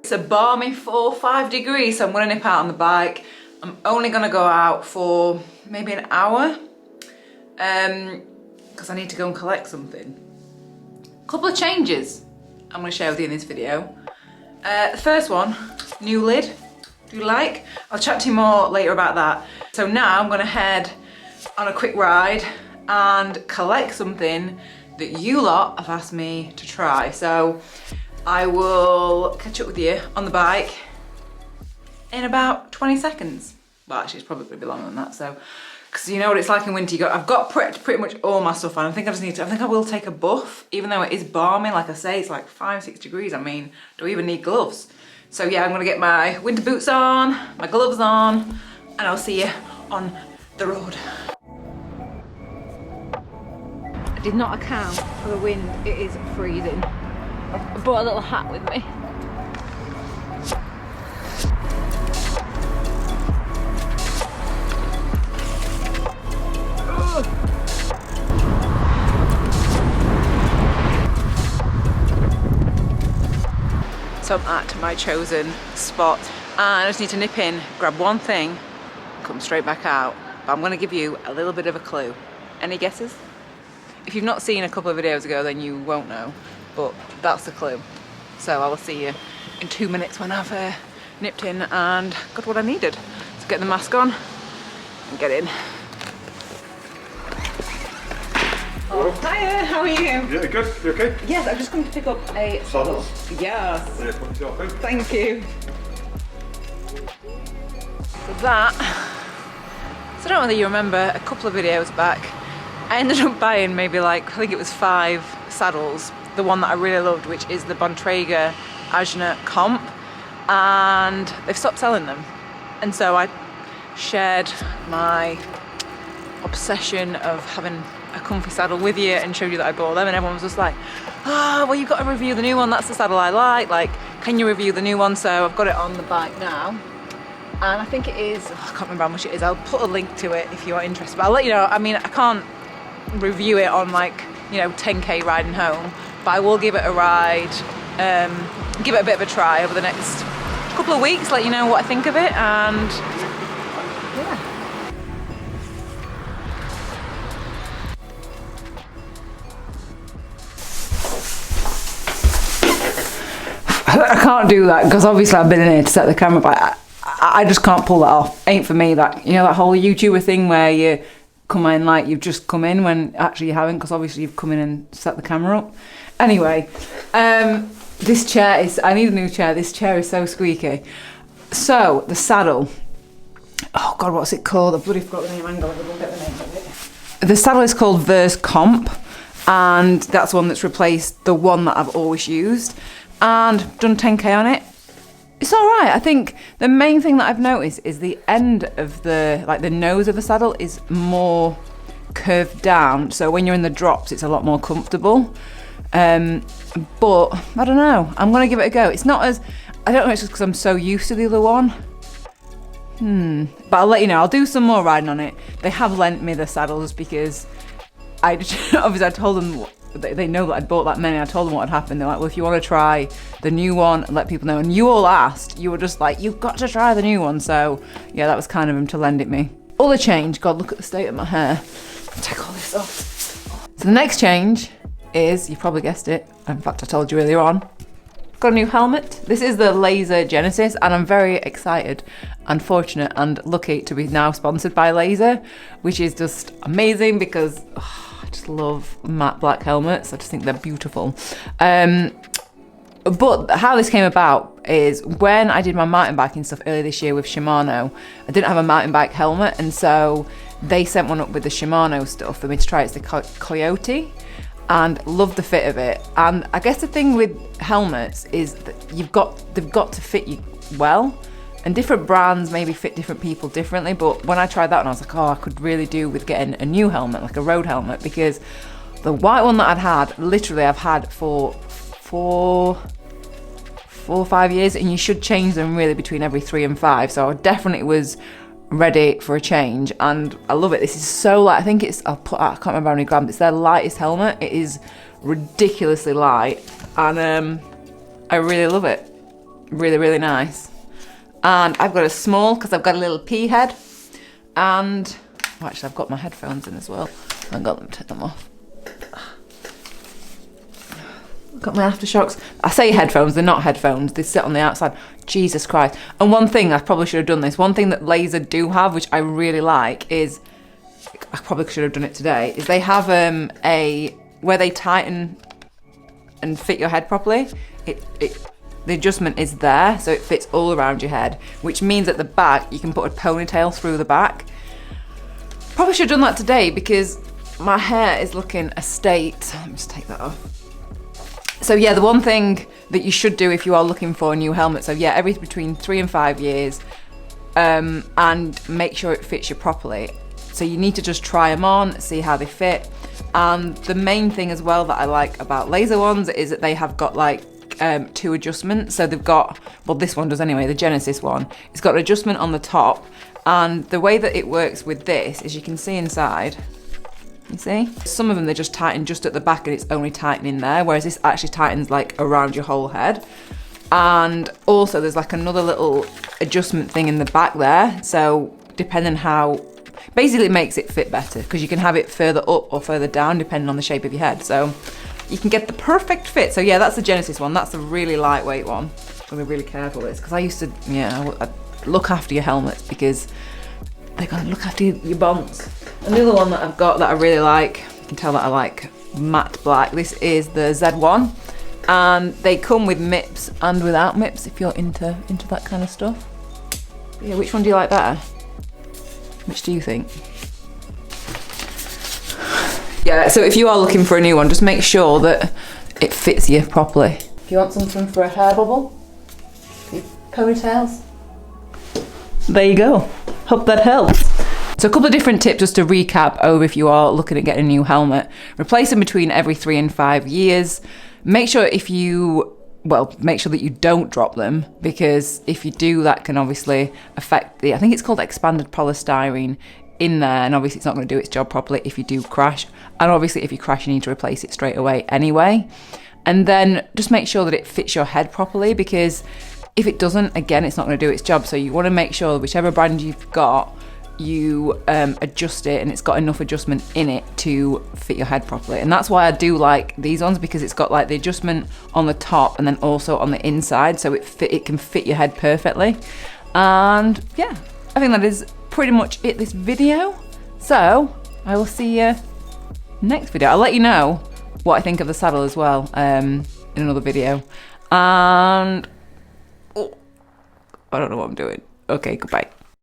It's a balmy 4-5 degrees, so I'm gonna nip out on the bike. I'm only gonna go out for maybe an hour because I need to go and collect something. A couple of changes I'm gonna share with you in this video. The first one, new lid. Do you like? I'll chat to you more later about that. So now I'm gonna head on a quick ride and collect something that you lot have asked me to try. So I will catch up with you on the bike in about 20 seconds. Well, actually it's probably gonna be longer than that, so, because you know what it's like in winter, I've got pretty much all my stuff on. I think I will take a buff, even though it is balmy, like I say, it's like 5-6 degrees. I mean, do I even need gloves? So yeah, I'm gonna get my winter boots on, my gloves on, and I'll see you on the road. I did not account for the wind, it is freezing. I brought a little hat with me. So I'm at my chosen spot and I just need to nip in, grab one thing, come straight back out. But I'm gonna give you a little bit of a clue. Any guesses? If you've not seen a couple of videos ago, then you won't know, but that's the clue. So I will see you in 2 minutes when I've nipped in and got what I needed. So get the mask on and get in. Oh, hiya, how are you? Yeah, good. You okay? Yes, I've just come to pick up a saddle. Yes. Yeah, put yourself in. Thank you. So that, so I don't know whether you remember a couple of videos back, I ended up buying maybe like, I think it was 5 saddles. The one that I really loved, which is the Ajna comp, and they've stopped selling them. And so I shared my obsession of having a comfy saddle with you and showed you that I bought them, and everyone was just like, oh, well, you've got to review the new one, that's the saddle I like, can you review the new one? So I've got it on the bike now, and I think it is, I can't remember how much it is, I'll put a link to it if you are interested, but I'll let you know. I mean, I can't review it on like, you know, 10k riding home, but I will give it a ride, give it a bit of a try over the next couple of weeks, let you know what I think of it, and yeah. I can't do that because obviously I've been in here to set the camera, but I just can't pull that off. Ain't for me. That, you know, that whole YouTuber thing where you come in like you've just come in when actually you haven't, because obviously you've come in and set the camera up. Anyway, this chair is, I need a new chair. This chair is so squeaky. So the saddle, oh God, what's it called? I bloody forgot the name. Hang on, I'll get the name of it. The saddle is called Verse Comp, and that's one that's replaced the one that I've always used. And done 10k on it. It's all right. I think the main thing that I've noticed is the end of the, like the nose of the saddle is more curved down. So when you're in the drops, it's a lot more comfortable. But I don't know. I'm gonna give it a go. It's not as, I don't know, it's just because I'm so used to the other one. But I'll let you know. I'll do some more riding on it. They have lent me the saddles because I just, obviously I told them, they know that I'd bought that many. I told them what had happened. They're like, well, if you want to try the new one, let people know. And you all asked, you were just like, you've got to try the new one. So yeah, that was kind of him to lend it me. All the change, God, look at the state of my hair. Take all this off. So the next change is, you probably guessed it. In fact, I told you earlier on. Got a new helmet. This is the Laser Genesis, and I'm very excited and fortunate and lucky to be now sponsored by Laser, which is just amazing because I just love matte black helmets. I just think they're beautiful. But how this came about is when I did my mountain biking stuff earlier this year with Shimano, I didn't have a mountain bike helmet, and so they sent one up with the Shimano stuff for me to try. It's the Coyote, and loved the fit of it. And I guess the thing with helmets is that they've got to fit you well, and different brands maybe fit different people differently. But when I tried that one, I was like, oh, I could really do with getting a new helmet, like a road helmet, because the white one that I'd had, literally I've had for 4 or 5 years, and you should change them really between every 3 and 5. So I definitely was ready for a change, and I love it. This is so light. I think it's, I can't remember how many grams. It's their lightest helmet. It is ridiculously light, and I really love it. Really, really nice. And I've got a small because I've got a little pea head. And oh, actually, I've got my headphones in as well. I've got them, take them off. Got my aftershocks. I say headphones, they're not headphones. They sit on the outside. Jesus Christ. And one thing, I probably should have done this. One thing that Laser do have, which I really like, is, I probably should have done it today, is they have where they tighten and fit your head properly. The adjustment is there, so it fits all around your head, which means at the back, you can put a ponytail through the back. Probably should have done that today because my hair is looking a state. Let me just take that off. So yeah, the one thing that you should do if you are looking for a new helmet, so yeah, every between 3 and 5 years, and make sure it fits you properly. So you need to just try them on, see how they fit. And the main thing as well that I like about Laser ones is that they have got like 2 adjustments. So they've got, well, this one does anyway, the Genesis one. It's got an adjustment on the top, and the way that it works with this is you can see inside. You see? Some of them, they just tighten just at the back and it's only tightening there, whereas this actually tightens like around your whole head. And also there's like another little adjustment thing in the back there. So depending how, basically it makes it fit better because you can have it further up or further down depending on the shape of your head. So you can get the perfect fit. So yeah, that's the Genesis one. That's a really lightweight one. I'm gonna be really careful with this because I used to, I look after your helmets because they're gonna look after your bonds. Another one that I've got that I really like, you can tell that I like matte black. This is the Z1, and they come with MIPS and without MIPS if you're into that kind of stuff. But yeah, which one do you like better? Which do you think? Yeah, so if you are looking for a new one, just make sure that it fits you properly. If you want something for a hair bubble, ponytails, there you go. Hope that helps. So a couple of different tips just to recap over if you are looking at getting a new helmet. Replace them between every 3 and 5 years. Make sure that you don't drop them, because if you do, that can obviously affect I think it's called expanded polystyrene in there, and obviously it's not going to do its job properly if you do crash. And obviously if you crash, you need to replace it straight away anyway. And then just make sure that it fits your head properly, because if it doesn't, again, it's not going to do its job. So you want to make sure that whichever brand you've got, you adjust it and it's got enough adjustment in it to fit your head properly. And that's why I do like these ones, because it's got like the adjustment on the top and then also on the inside, so it can fit your head perfectly. And yeah, I think that is pretty much it this video. So I will see you next video. I'll let you know what I think of the saddle as well in another video. And I don't know what I'm doing. Okay, goodbye.